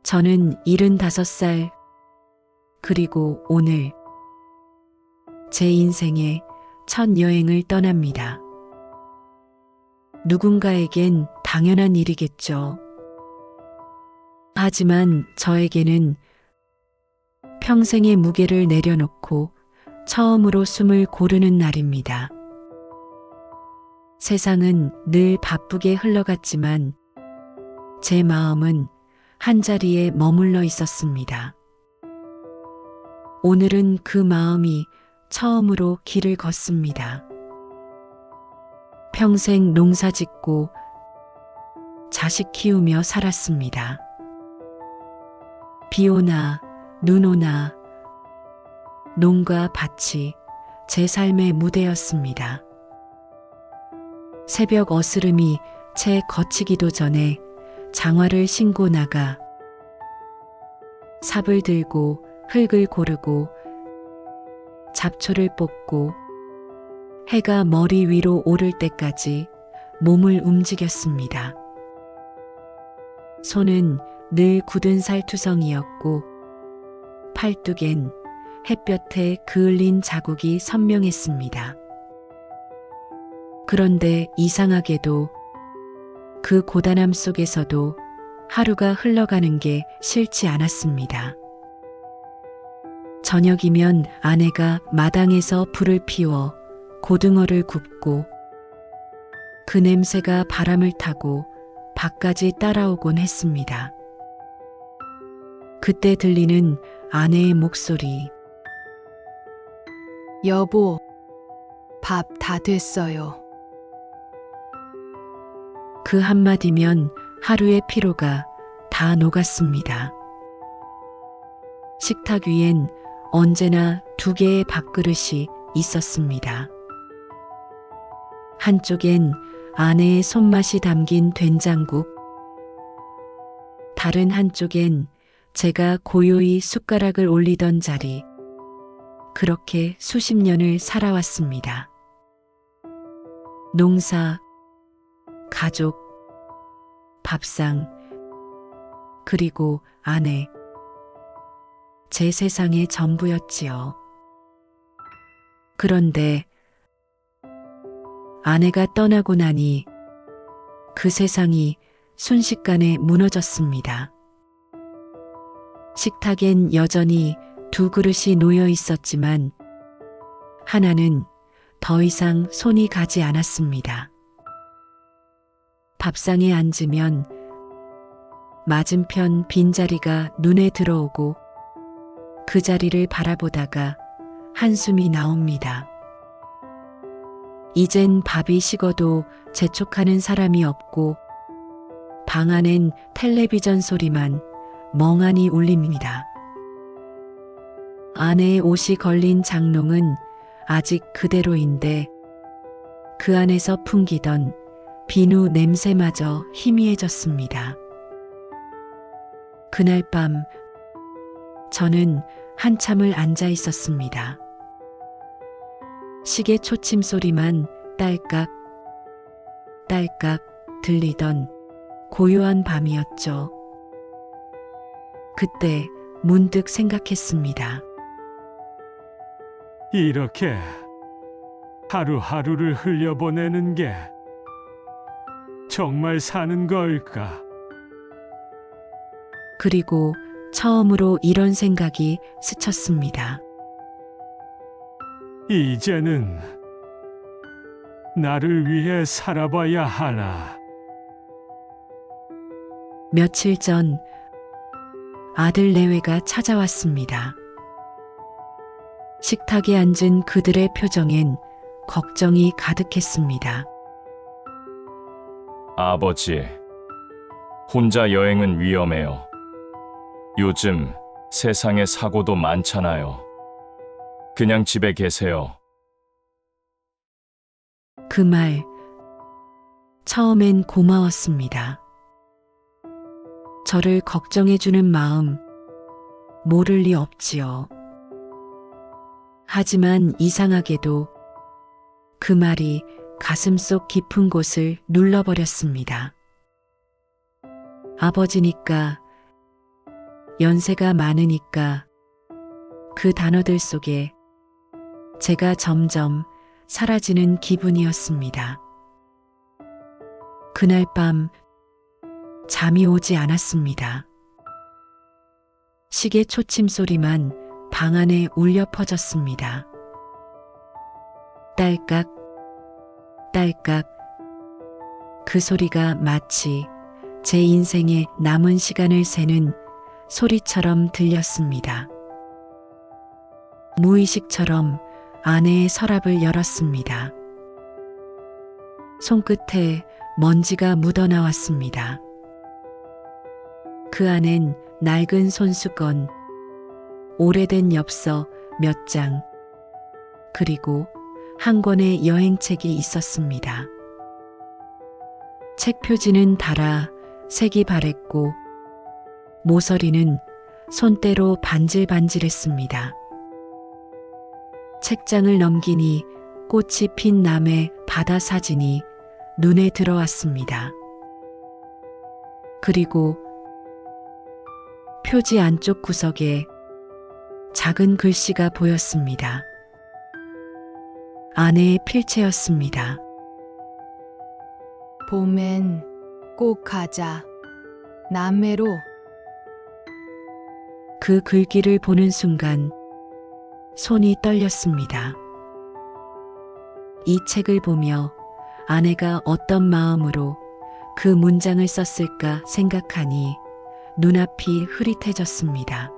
저는 75살, 그리고 오늘 제 인생의 첫 여행을 떠납니다. 누군가에겐 당연한 일이겠죠. 하지만 저에게는 평생의 무게를 내려놓고 처음으로 숨을 고르는 날입니다. 세상은 늘 바쁘게 흘러갔지만 제 마음은 한자리에 머물러 있었습니다. 오늘은 그 마음이 처음으로 길을 걷습니다. 평생 농사 짓고 자식 키우며 살았습니다. 비 오나 눈 오나 농가 밭이 제 삶의 무대였습니다. 새벽 어스름이 채 거치기도 전에 장화를 신고 나가 삽을 들고 흙을 고르고 잡초를 뽑고 해가 머리 위로 오를 때까지 몸을 움직였습니다. 손은 늘 굳은 살투성이었고 팔뚝엔 햇볕에 그을린 자국이 선명했습니다. 그런데 이상하게도 그 고단함 속에서도 하루가 흘러가는 게 싫지 않았습니다. 저녁이면 아내가 마당에서 불을 피워 고등어를 굽고 그 냄새가 바람을 타고 밖까지 따라오곤 했습니다. 그때 들리는 아내의 목소리. 여보, 밥 다 됐어요. 그 한마디면 하루의 피로가 다 녹았습니다. 식탁 위엔 언제나 2개의 밥그릇이 있었습니다. 한쪽엔 아내의 손맛이 담긴 된장국, 다른 한쪽엔 제가 고요히 숟가락을 올리던 자리, 그렇게 수십 년을 살아왔습니다. 농사, 가족, 밥상, 그리고 아내. 제 세상의 전부였지요. 그런데 아내가 떠나고 나니 그 세상이 순식간에 무너졌습니다. 식탁엔 여전히 2그릇이 놓여 있었지만 하나는 더 이상 손이 가지 않았습니다. 밥상에 앉으면 맞은편 빈자리가 눈에 들어오고 그 자리를 바라보다가 한숨이 나옵니다. 이젠 밥이 식어도 재촉하는 사람이 없고 방 안엔 텔레비전 소리만 멍하니 울립니다. 아내의 옷이 걸린 장롱은 아직 그대로인데 그 안에서 풍기던 비누 냄새마저 희미해졌습니다. 그날 밤 저는 한참을 앉아 있었습니다. 시계 초침 소리만 딸깍 딸깍 들리던 고요한 밤이었죠. 그때 문득 생각했습니다. 이렇게 하루하루를 흘려보내는 게 정말 사는 걸까? 그리고 처음으로 이런 생각이 스쳤습니다. 이제는 나를 위해 살아봐야 하나. 며칠 전 아들 내외가 찾아왔습니다. 식탁에 앉은 그들의 표정엔 걱정이 가득했습니다. 아버지, 혼자 여행은 위험해요. 요즘 세상에 사고도 많잖아요. 그냥 집에 계세요. 그 말, 처음엔 고마웠습니다. 저를 걱정해주는 마음, 모를 리 없지요. 하지만 이상하게도 그 말이 가슴속 깊은 곳을 눌러버렸습니다. 아버지니까 연세가 많으니까 그 단어들 속에 제가 점점 사라지는 기분이었습니다. 그날 밤 잠이 오지 않았습니다. 시계 초침 소리만 방 안에 울려 퍼졌습니다. 딸깍, 딸깍. 그 소리가 마치 제 인생의 남은 시간을 세는 소리처럼 들렸습니다. 무의식처럼 아내의 서랍을 열었습니다. 손끝에 먼지가 묻어나왔습니다. 그 안엔 낡은 손수건, 오래된 엽서 몇 장, 그리고 한 권의 여행책이 있었습니다. 책 표지는 닳아 색이 바랬고 모서리는 손때로 반질반질했습니다. 책장을 넘기니 꽃이 핀 남의 바다 사진이 눈에 들어왔습니다. 그리고 표지 안쪽 구석에 작은 글씨가 보였습니다. 아내의 필체였습니다. 봄엔 꼭 가자. 남해로. 그 글귀를 보는 순간 손이 떨렸습니다. 이 책을 보며 아내가 어떤 마음으로 그 문장을 썼을까 생각하니 눈앞이 흐릿해졌습니다.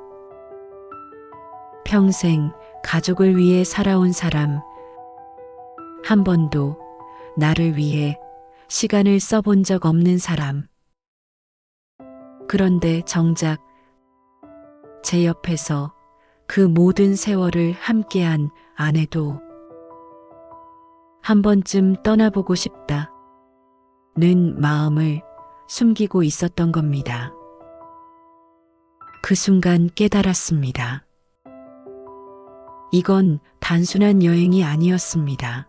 평생 가족을 위해 살아온 사람, 한 번도 나를 위해 시간을 써본 적 없는 사람. 그런데 정작 제 옆에서 그 모든 세월을 함께한 아내도 한 번쯤 떠나보고 싶다는 마음을 숨기고 있었던 겁니다. 그 순간 깨달았습니다. 이건 단순한 여행이 아니었습니다.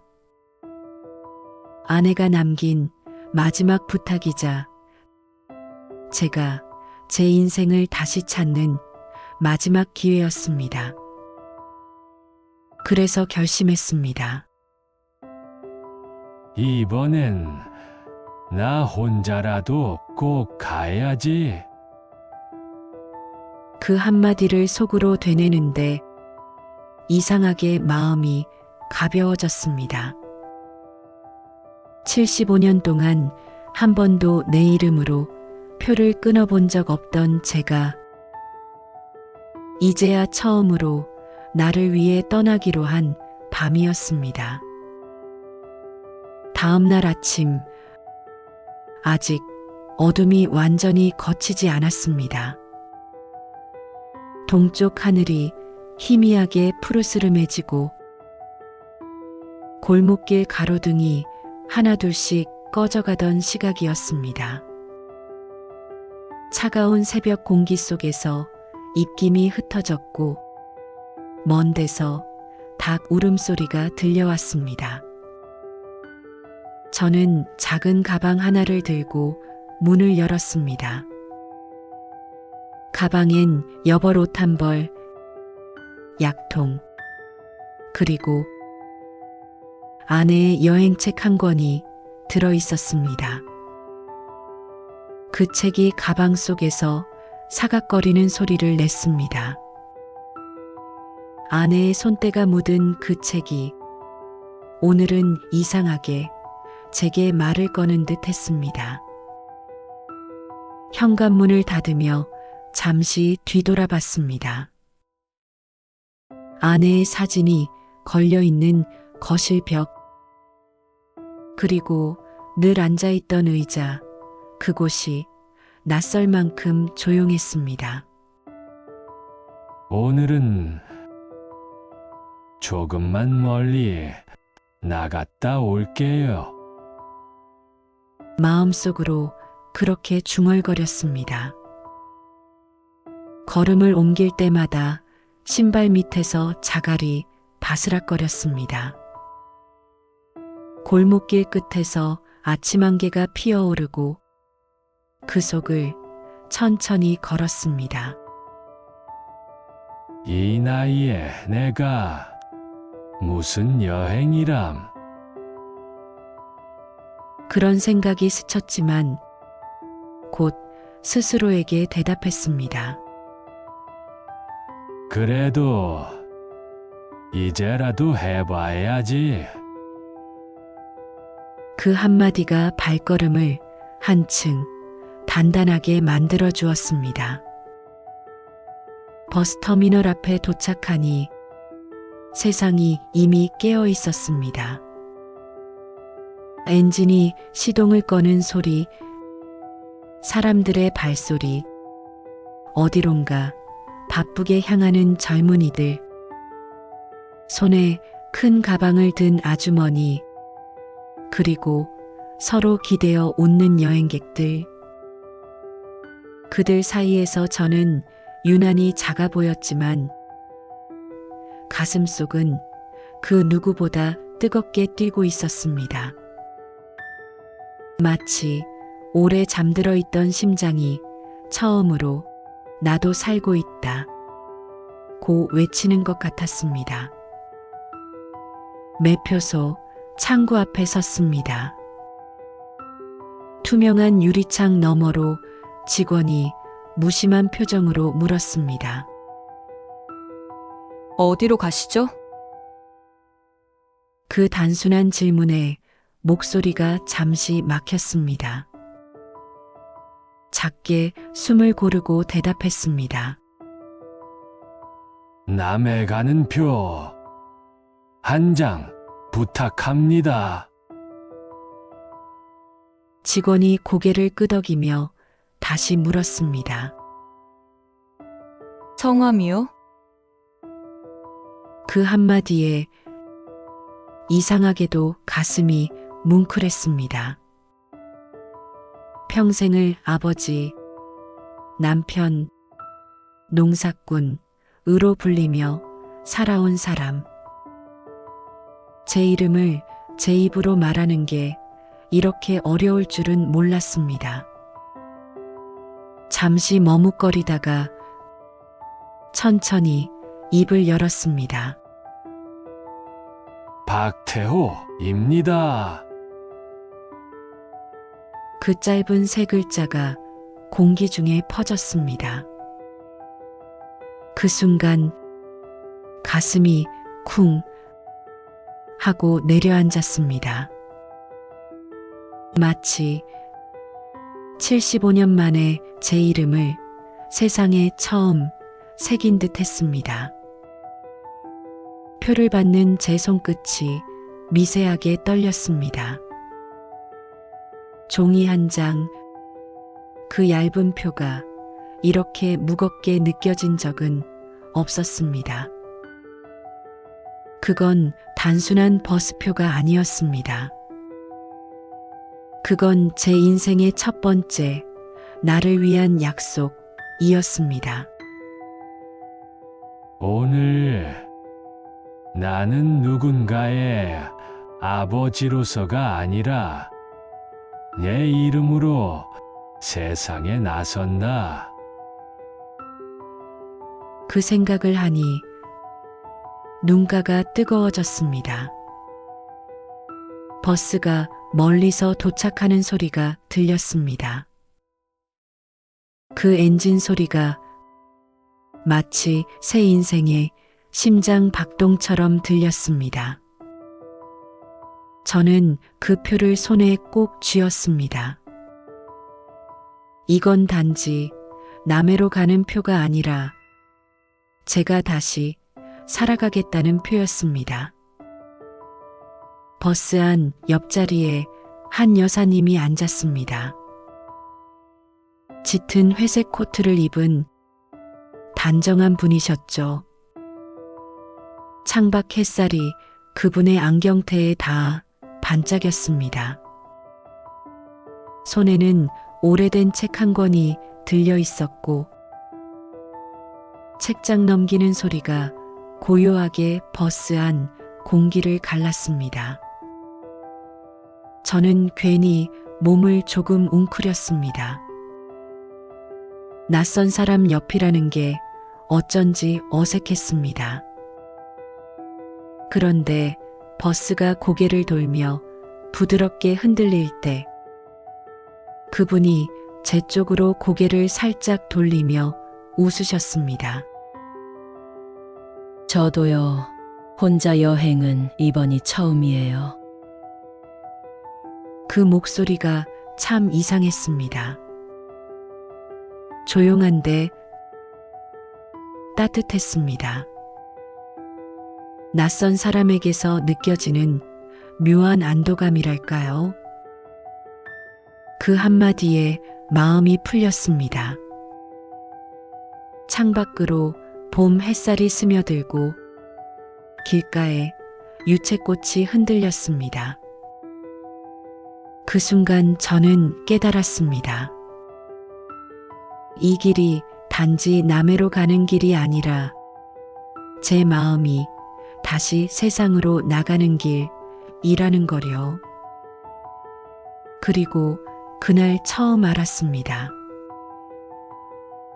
아내가 남긴 마지막 부탁이자 제가 제 인생을 다시 찾는 마지막 기회였습니다. 그래서 결심했습니다. 이번엔 나 혼자라도 꼭 가야지. 그 한마디를 속으로 되뇌는데 이상하게 마음이 가벼워졌습니다. 75년 동안 한 번도 내 이름으로 표를 끊어본 적 없던 제가 이제야 처음으로 나를 위해 떠나기로 한 밤이었습니다. 다음 날 아침, 아직 어둠이 완전히 걷히지 않았습니다. 동쪽 하늘이 희미하게 푸르스름해지고 골목길 가로등이 하나둘씩 꺼져가던 시각이었습니다. 차가운 새벽 공기 속에서 입김이 흩어졌고 먼 데서 닭 울음소리가 들려왔습니다. 저는 작은 가방 하나를 들고 문을 열었습니다. 가방엔 여벌 옷 한 벌, 약통, 그리고 아내의 여행책 한 권이 들어 있었습니다. 그 책이 가방 속에서 사각거리는 소리를 냈습니다. 아내의 손때가 묻은 그 책이 오늘은 이상하게 제게 말을 거는 듯 했습니다. 현관문을 닫으며 잠시 뒤돌아봤습니다. 아내의 사진이 걸려있는 거실 벽, 그리고 늘 앉아있던 의자, 그곳이 낯설 만큼 조용했습니다. 오늘은 조금만 멀리 나갔다 올게요. 마음속으로 그렇게 중얼거렸습니다. 걸음을 옮길 때마다 신발 밑에서 자갈이 바스락거렸습니다. 골목길 끝에서 아침 안개가 피어오르고 그 속을 천천히 걸었습니다. 이 나이에 내가 무슨 여행이람. 그런 생각이 스쳤지만 곧 스스로에게 대답했습니다. 그래도 이제라도 해봐야지. 그 한마디가 발걸음을 한층 단단하게 만들어 주었습니다. 버스터미널 앞에 도착하니 세상이 이미 깨어 있었습니다. 엔진이 시동을 꺼는 소리, 사람들의 발소리, 어디론가 바쁘게 향하는 젊은이들, 손에 큰 가방을 든 아주머니, 그리고 서로 기대어 웃는 여행객들. 그들 사이에서 저는 유난히 작아 보였지만 가슴속은 그 누구보다 뜨겁게 뛰고 있었습니다. 마치 오래 잠들어 있던 심장이 처음으로 나도 살고 있다 고 외치는 것 같았습니다. 매표소 창구 앞에 섰습니다. 투명한 유리창 너머로 직원이 무심한 표정으로 물었습니다. 어디로 가시죠? 그 단순한 질문에 목소리가 잠시 막혔습니다. 작게 숨을 고르고 대답했습니다. 남해 가는 표 한 장 부탁합니다. 직원이 고개를 끄덕이며 다시 물었습니다. 성함이요? 그 한마디에 이상하게도 가슴이 뭉클했습니다. 평생을 아버지, 남편, 농사꾼으로 불리며 살아온 사람. 제 이름을 제 입으로 말하는 게 이렇게 어려울 줄은 몰랐습니다. 잠시 머뭇거리다가 천천히 입을 열었습니다. 박태호입니다. 그 짧은 세 글자가 공기 중에 퍼졌습니다. 그 순간 가슴이 쿵 하고 내려앉았습니다. 마치 75년 만에 제 이름을 세상에 처음 새긴 듯 했습니다. 표를 받는 제 손끝이 미세하게 떨렸습니다. 종이 한 장, 그 얇은 표가 이렇게 무겁게 느껴진 적은 없었습니다. 그건 단순한 버스표가 아니었습니다. 그건 제 인생의 첫 번째, 나를 위한 약속이었습니다. 오늘 나는 누군가의 아버지로서가 아니라 내 이름으로 세상에 나선다. 그 생각을 하니 눈가가 뜨거워졌습니다. 버스가 멀리서 도착하는 소리가 들렸습니다. 그 엔진 소리가 마치 새 인생의 심장 박동처럼 들렸습니다. 저는 그 표를 손에 꼭 쥐었습니다. 이건 단지 남해로 가는 표가 아니라 제가 다시 살아가겠다는 표였습니다. 버스 안 옆자리에 한 여사님이 앉았습니다. 짙은 회색 코트를 입은 단정한 분이셨죠. 창밖 햇살이 그분의 안경테에 닿아 반짝였습니다. 손에는 오래된 책 한 권이 들려 있었고 책장 넘기는 소리가 고요하게 버스 안 공기를 갈랐습니다. 저는 괜히 몸을 조금 웅크렸습니다. 낯선 사람 옆이라는 게 어쩐지 어색했습니다. 그런데 버스가 고개를 돌며 부드럽게 흔들릴 때 그분이 제 쪽으로 고개를 살짝 돌리며 웃으셨습니다. 저도요. 혼자 여행은 이번이 처음이에요. 그 목소리가 참 이상했습니다. 조용한데 따뜻했습니다. 낯선 사람에게서 느껴지는 묘한 안도감이랄까요? 그 한마디에 마음이 풀렸습니다. 창밖으로 봄 햇살이 스며들고 길가에 유채꽃이 흔들렸습니다. 그 순간 저는 깨달았습니다. 이 길이 단지 남해로 가는 길이 아니라 제 마음이 다시 세상으로 나가는 길이라는 거요. 그리고 그날 처음 알았습니다.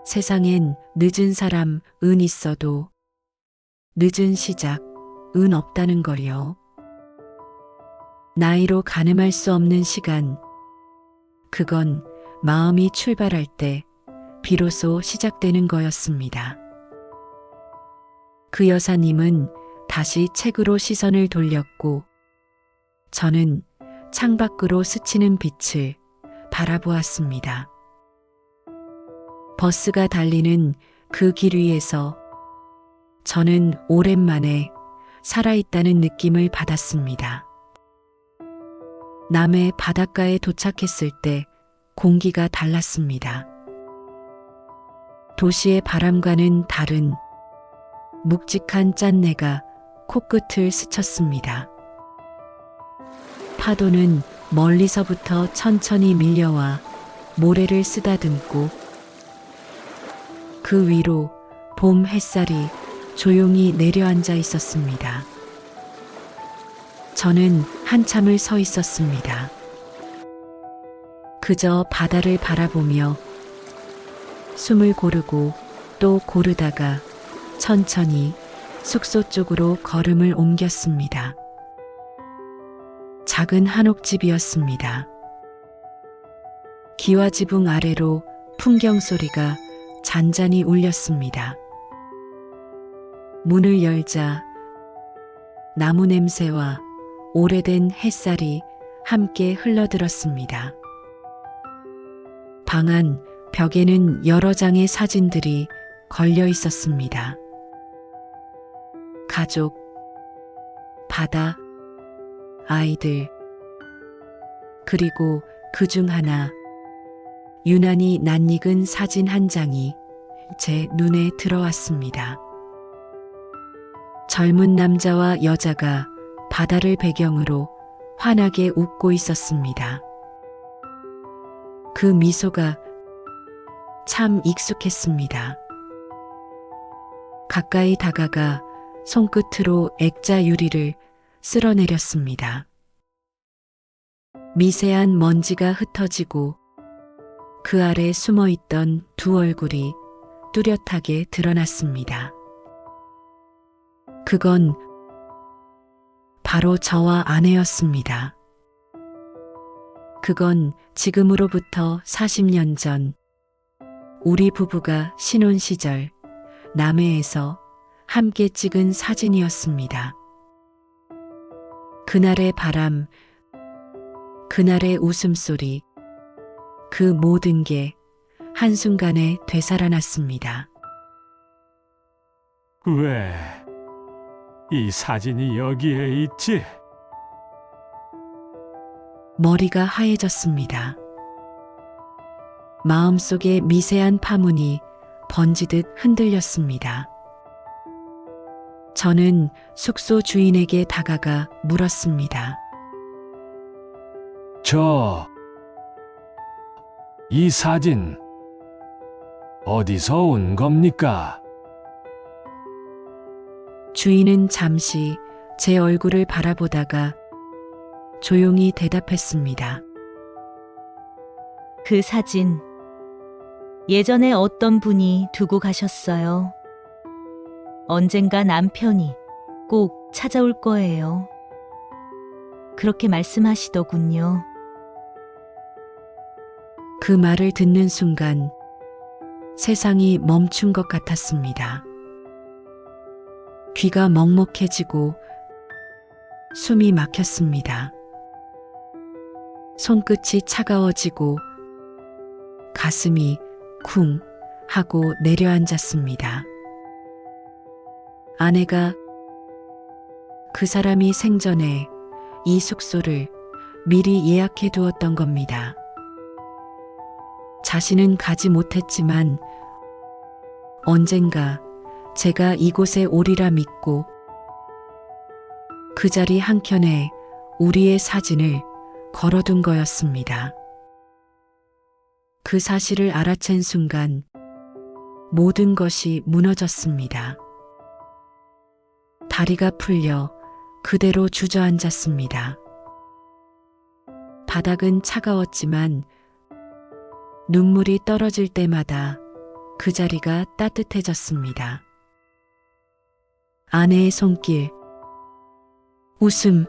세상엔 늦은 사람은 있어도 늦은 시작은 없다는 걸요. 나이로 가늠할 수 없는 시간, 그건 마음이 출발할 때 비로소 시작되는 거였습니다. 그 여사님은 다시 책으로 시선을 돌렸고 저는 창밖으로 스치는 빛을 바라보았습니다. 버스가 달리는 그 길 위에서 저는 오랜만에 살아있다는 느낌을 받았습니다. 남해 바닷가에 도착했을 때 공기가 달랐습니다. 도시의 바람과는 다른 묵직한 짠내가 코끝을 스쳤습니다. 파도는 멀리서부터 천천히 밀려와 모래를 쓰다듬고 그 위로 봄 햇살이 조용히 내려앉아 있었습니다. 저는 한참을 서 있었습니다. 그저 바다를 바라보며 숨을 고르고 또 고르다가 천천히 숙소 쪽으로 걸음을 옮겼습니다. 작은 한옥집이었습니다. 기와지붕 아래로 풍경 소리가 잔잔히 울렸습니다. 문을 열자 나무 냄새와 오래된 햇살이 함께 흘러들었습니다. 방 안 벽에는 여러 장의 사진들이 걸려 있었습니다. 가족, 바다, 아이들, 그리고 그중 하나, 유난히 낯익은 사진 한 장이 제 눈에 들어왔습니다. 젊은 남자와 여자가 바다를 배경으로 환하게 웃고 있었습니다. 그 미소가 참 익숙했습니다. 가까이 다가가 손끝으로 액자 유리를 쓸어내렸습니다. 미세한 먼지가 흩어지고 그 아래 숨어있던 두 얼굴이 뚜렷하게 드러났습니다. 그건 바로 저와 아내였습니다. 그건 지금으로부터 40년 전 우리 부부가 신혼 시절 남해에서 함께 찍은 사진이었습니다. 그날의 바람, 그날의 웃음소리, 그 모든 게 한순간에 되살아났습니다. 왜 이 사진이 여기에 있지? 머리가 하얘졌습니다. 마음속에 미세한 파문이 번지듯 흔들렸습니다. 저는 숙소 주인에게 다가가 물었습니다. 이 사진 어디서 온 겁니까? 주인은 잠시 제 얼굴을 바라보다가 조용히 대답했습니다. 그 사진 예전에 어떤 분이 두고 가셨어요. 언젠가 남편이 꼭 찾아올 거예요. 그렇게 말씀하시더군요. 그 말을 듣는 순간 세상이 멈춘 것 같았습니다. 귀가 먹먹해지고 숨이 막혔습니다. 손끝이 차가워지고 가슴이 쿵 하고 내려앉았습니다. 아내가 그 사람이 생전에 이 숙소를 미리 예약해 두었던 겁니다. 자신은 가지 못했지만 언젠가 제가 이곳에 오리라 믿고 그 자리 한켠에 우리의 사진을 걸어둔 거였습니다. 그 사실을 알아챈 순간 모든 것이 무너졌습니다. 다리가 풀려 그대로 주저앉았습니다. 바닥은 차가웠지만 눈물이 떨어질 때마다 그 자리가 따뜻해졌습니다. 아내의 손길, 웃음,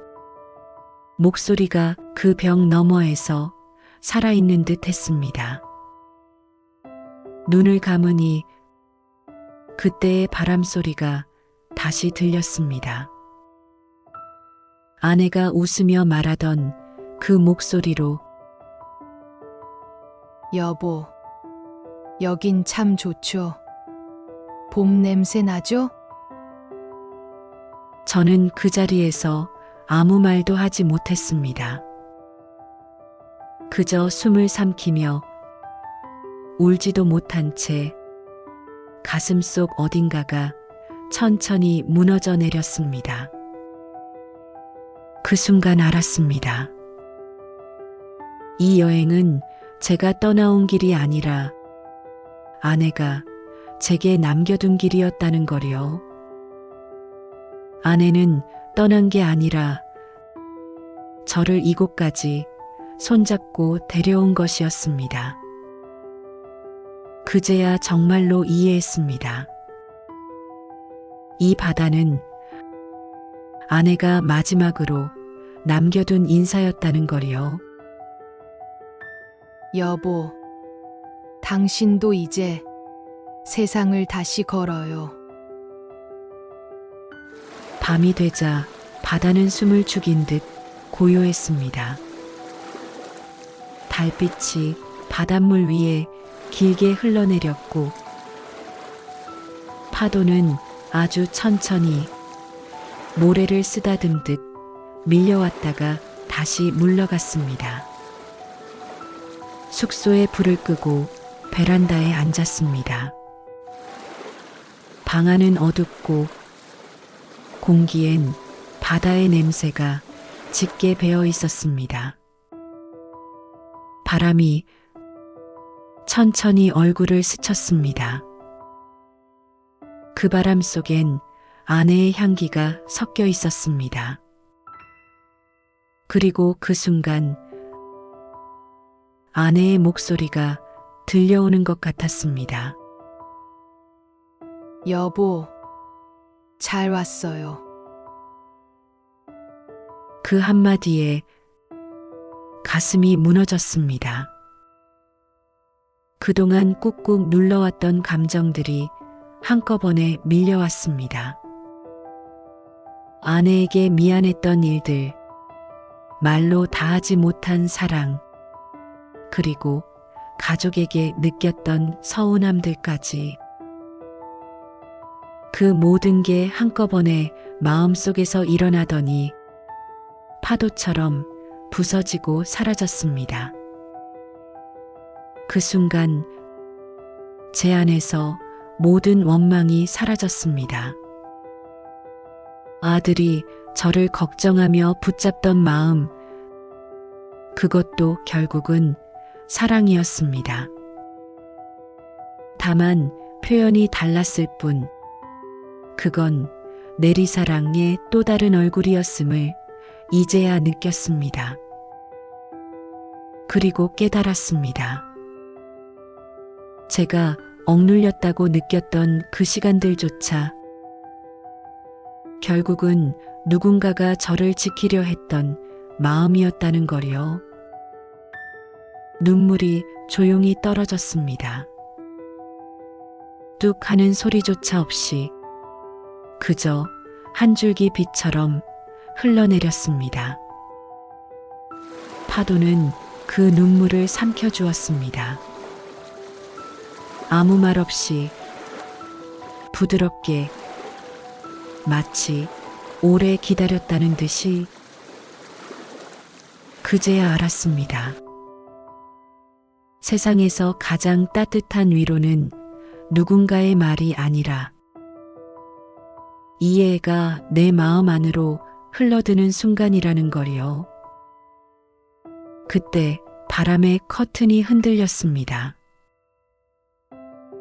목소리가 그 벽 너머에서 살아있는 듯 했습니다. 눈을 감으니 그때의 바람소리가 다시 들렸습니다. 아내가 웃으며 말하던 그 목소리로 여보, 여긴 참 좋죠. 봄 냄새 나죠? 저는 그 자리에서 아무 말도 하지 못했습니다. 그저 숨을 삼키며 울지도 못한 채 가슴속 어딘가가 천천히 무너져 내렸습니다. 그 순간 알았습니다. 이 여행은 제가 떠나온 길이 아니라 아내가 제게 남겨둔 길이었다는 거요. 아내는 떠난 게 아니라 저를 이곳까지 손잡고 데려온 것이었습니다. 그제야 정말로 이해했습니다. 이 바다는 아내가 마지막으로 남겨둔 인사였다는 거요. 여보, 당신도 이제 세상을 다시 걸어요. 밤이 되자 바다는 숨을 죽인 듯 고요했습니다. 달빛이 바닷물 위에 길게 흘러내렸고 파도는 아주 천천히 모래를 쓰다듬듯 밀려왔다가 다시 물러갔습니다. 숙소에 불을 끄고 베란다에 앉았습니다. 방 안은 어둡고 공기엔 바다의 냄새가 짙게 배어 있었습니다. 바람이 천천히 얼굴을 스쳤습니다. 그 바람 속엔 아내의 향기가 섞여 있었습니다. 그리고 그 순간 아내의 목소리가 들려오는 것 같았습니다. 여보, 잘 왔어요. 그 한마디에 가슴이 무너졌습니다. 그동안 꾹꾹 눌러왔던 감정들이 한꺼번에 밀려왔습니다. 아내에게 미안했던 일들, 말로 다하지 못한 사랑, 그리고 가족에게 느꼈던 서운함들까지. 그 모든 게 한꺼번에 마음속에서 일어나더니 파도처럼 부서지고 사라졌습니다. 그 순간 제 안에서 모든 원망이 사라졌습니다. 아들이 저를 걱정하며 붙잡던 마음, 그것도 결국은 사랑이었습니다. 다만 표현이 달랐을 뿐, 그건 내리사랑의 또 다른 얼굴이었음을 이제야 느꼈습니다. 그리고 깨달았습니다. 제가 억눌렸다고 느꼈던 그 시간들조차 결국은 누군가가 저를 지키려 했던 마음이었다는 거요. 눈물이 조용히 떨어졌습니다. 뚝 하는 소리조차 없이 그저 한 줄기 빛처럼 흘러내렸습니다. 파도는 그 눈물을 삼켜주었습니다. 아무 말 없이 부드럽게 마치 오래 기다렸다는 듯이 그제야 알았습니다. 세상에서 가장 따뜻한 위로는 누군가의 말이 아니라 이해가 내 마음 안으로 흘러드는 순간이라는 걸요. 그때 바람에 커튼이 흔들렸습니다.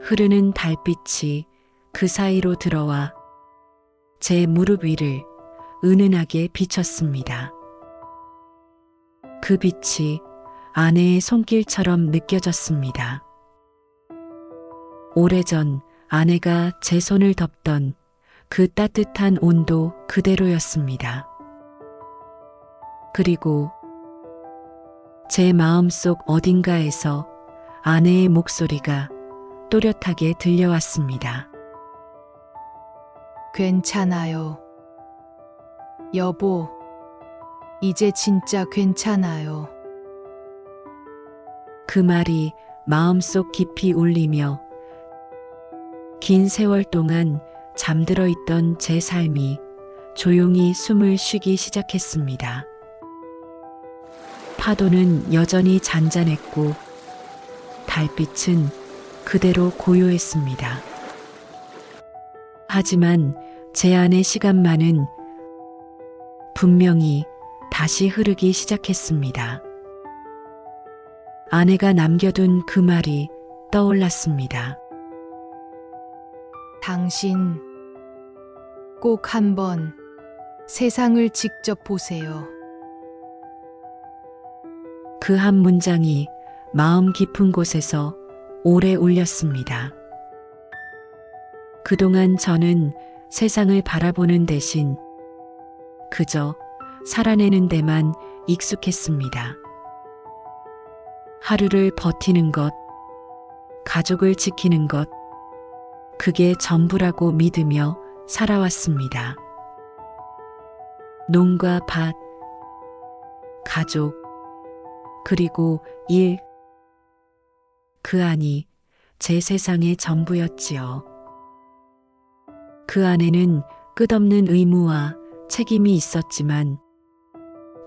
흐르는 달빛이 그 사이로 들어와 제 무릎 위를 은은하게 비쳤습니다. 그 빛이 아내의 손길처럼 느껴졌습니다. 오래전 아내가 제 손을 덮던 그 따뜻한 온도 그대로였습니다. 그리고 제 마음속 어딘가에서 아내의 목소리가 또렷하게 들려왔습니다. 괜찮아요. 여보, 이제 진짜 괜찮아요. 그 말이 마음속 깊이 울리며 긴 세월 동안 잠들어 있던 제 삶이 조용히 숨을 쉬기 시작했습니다. 파도는 여전히 잔잔했고 달빛은 그대로 고요했습니다. 하지만 제 안의 시간만은 분명히 다시 흐르기 시작했습니다. 아내가 남겨둔 그 말이 떠올랐습니다. 당신 꼭 한번 세상을 직접 보세요. 그 한 문장이 마음 깊은 곳에서 오래 울렸습니다. 그동안 저는 세상을 바라보는 대신 그저 살아내는 데만 익숙했습니다. 하루를 버티는 것, 가족을 지키는 것, 그게 전부라고 믿으며 살아왔습니다. 농과 밭, 가족, 그리고 일, 그 안이 제 세상의 전부였지요. 그 안에는 끝없는 의무와 책임이 있었지만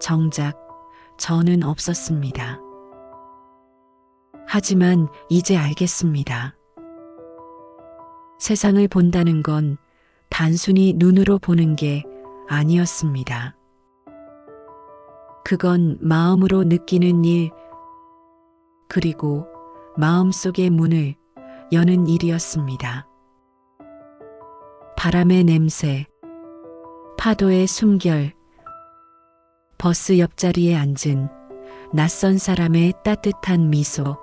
정작 저는 없었습니다. 하지만 이제 알겠습니다. 세상을 본다는 건 단순히 눈으로 보는 게 아니었습니다. 그건 마음으로 느끼는 일, 그리고 마음속의 문을 여는 일이었습니다. 바람의 냄새, 파도의 숨결, 버스 옆자리에 앉은 낯선 사람의 따뜻한 미소.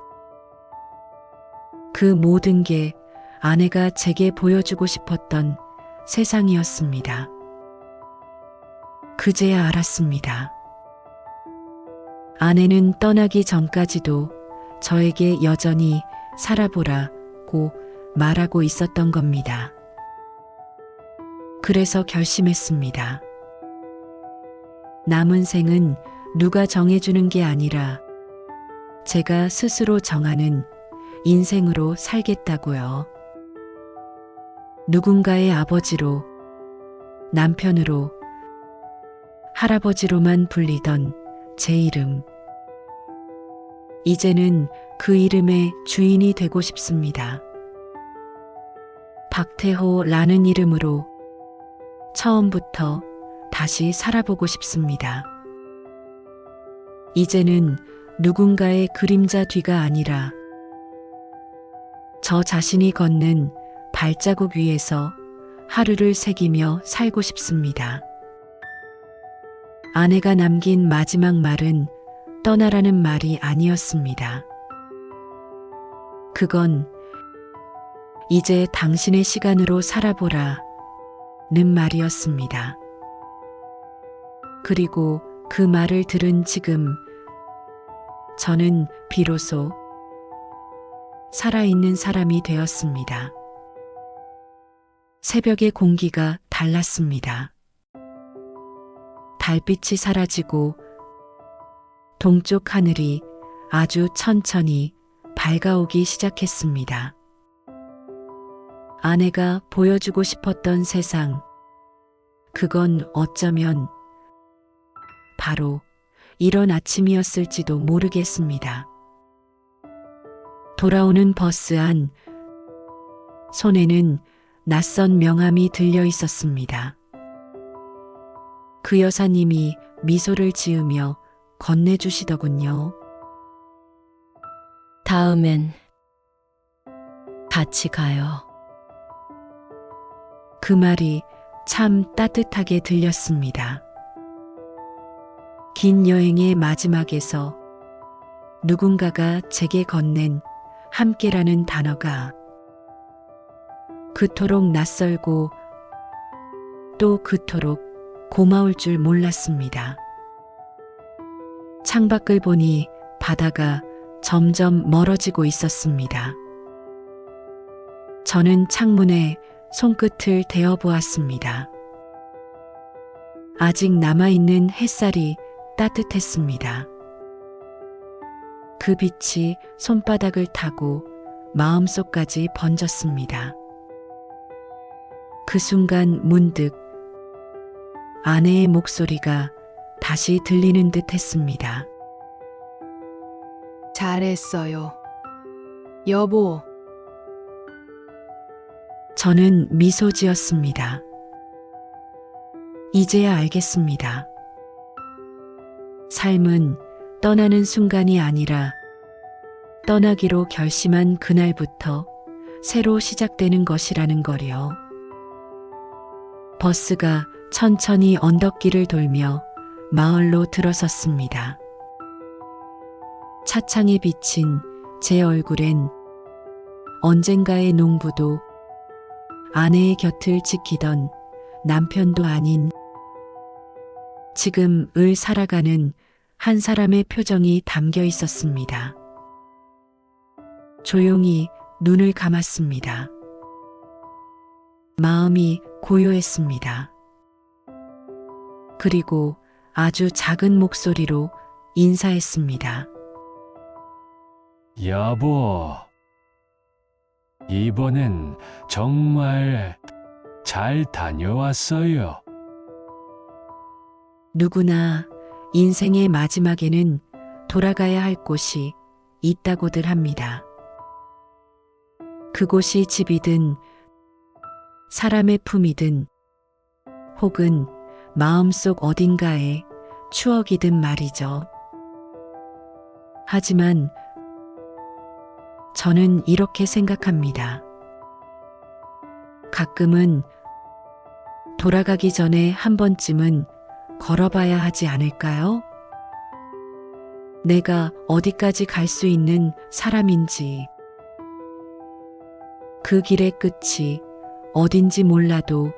그 모든 게 아내가 제게 보여주고 싶었던 세상이었습니다. 그제야 알았습니다. 아내는 떠나기 전까지도 저에게 여전히 살아보라고 말하고 있었던 겁니다. 그래서 결심했습니다. 남은 생은 누가 정해주는 게 아니라 제가 스스로 정하는 인생으로 살겠다고요. 누군가의 아버지로, 남편으로, 할아버지로만 불리던 제 이름. 이제는 그 이름의 주인이 되고 싶습니다. 박태호라는 이름으로 처음부터 다시 살아보고 싶습니다. 이제는 누군가의 그림자 뒤가 아니라 저 자신이 걷는 발자국 위에서 하루를 새기며 살고 싶습니다. 아내가 남긴 마지막 말은 떠나라는 말이 아니었습니다. 그건 이제 당신의 시간으로 살아보라 말이었습니다. 그리고 그 말을 들은 지금 저는 비로소 살아있는 사람이 되었습니다. 새벽의 공기가 달랐습니다. 달빛이 사라지고 동쪽 하늘이 아주 천천히 밝아오기 시작했습니다. 아내가 보여주고 싶었던 세상, 그건 어쩌면 바로 이런 아침이었을지도 모르겠습니다. 돌아오는 버스 안, 손에는 낯선 명함이 들려 있었습니다. 그 여사님이 미소를 지으며 건네주시더군요. 다음엔 같이 가요. 그 말이 참 따뜻하게 들렸습니다. 긴 여행의 마지막에서 누군가가 제게 건넨 함께라는 단어가 그토록 낯설고 또 그토록 고마울 줄 몰랐습니다. 창밖을 보니 바다가 점점 멀어지고 있었습니다. 저는 창문에 손끝을 대어 보았습니다. 아직 남아있는 햇살이 따뜻했습니다. 그 빛이 손바닥을 타고 마음속까지 번졌습니다. 그 순간 문득 아내의 목소리가 다시 들리는 듯 했습니다. 잘했어요. 여보, 저는 미소 지었습니다. 이제야 알겠습니다. 삶은 떠나는 순간이 아니라 떠나기로 결심한 그날부터 새로 시작되는 것이라는 거요. 버스가 천천히 언덕길을 돌며 마을로 들어섰습니다. 차창에 비친 제 얼굴엔 언젠가의 농부도 아내의 곁을 지키던 남편도 아닌 지금 을 살아가는 한 사람의 표정이 담겨 있었습니다. 조용히 눈을 감았습니다. 마음이 고요했습니다. 그리고 아주 작은 목소리로 인사했습니다. 여보, 이번엔 정말 잘 다녀왔어요. 누구나 인생의 마지막에는 돌아가야 할 곳이 있다고들 합니다. 그곳이 집이든 사람의 품이든 혹은 마음속 어딘가의 추억이든 말이죠. 하지만 저는 이렇게 생각합니다. 가끔은 돌아가기 전에 한 번쯤은 걸어봐야 하지 않을까요? 내가 어디까지 갈 수 있는 사람인지, 그 길의 끝이 어딘지 몰라도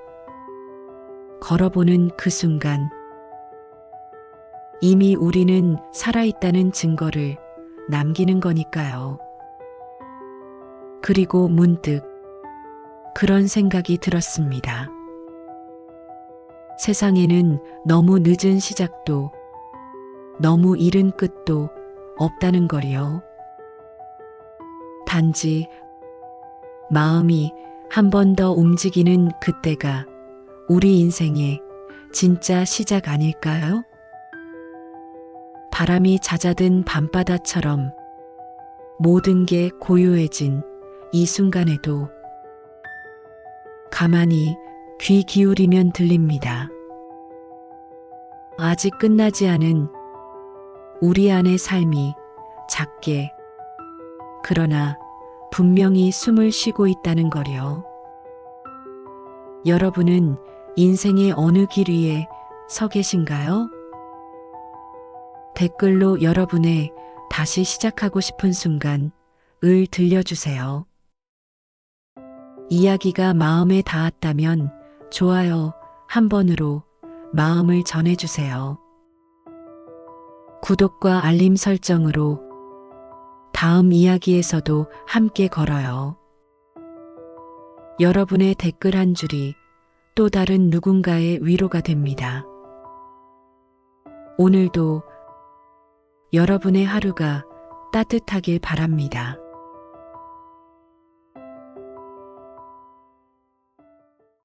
걸어보는 그 순간, 이미 우리는 살아있다는 증거를 남기는 거니까요. 그리고 문득 그런 생각이 들었습니다. 세상에는 너무 늦은 시작도 너무 이른 끝도 없다는 거리요. 단지 마음이 한 번 더 움직이는 그때가 우리 인생의 진짜 시작 아닐까요? 바람이 잦아든 밤바다처럼 모든 게 고요해진 이 순간에도 가만히 귀 기울이면 들립니다. 아직 끝나지 않은 우리 안의 삶이 작게, 그러나 분명히 숨을 쉬고 있다는 거요. 여러분은 인생의 어느 길 위에 서 계신가요? 댓글로 여러분의 다시 시작하고 싶은 순간 을 들려주세요. 이야기가 마음에 닿았다면 좋아요 한 번으로 마음을 전해주세요. 구독과 알림 설정으로 다음 이야기에서도 함께 걸어요. 여러분의 댓글 한 줄이 또 다른 누군가의 위로가 됩니다. 오늘도 여러분의 하루가 따뜻하길 바랍니다.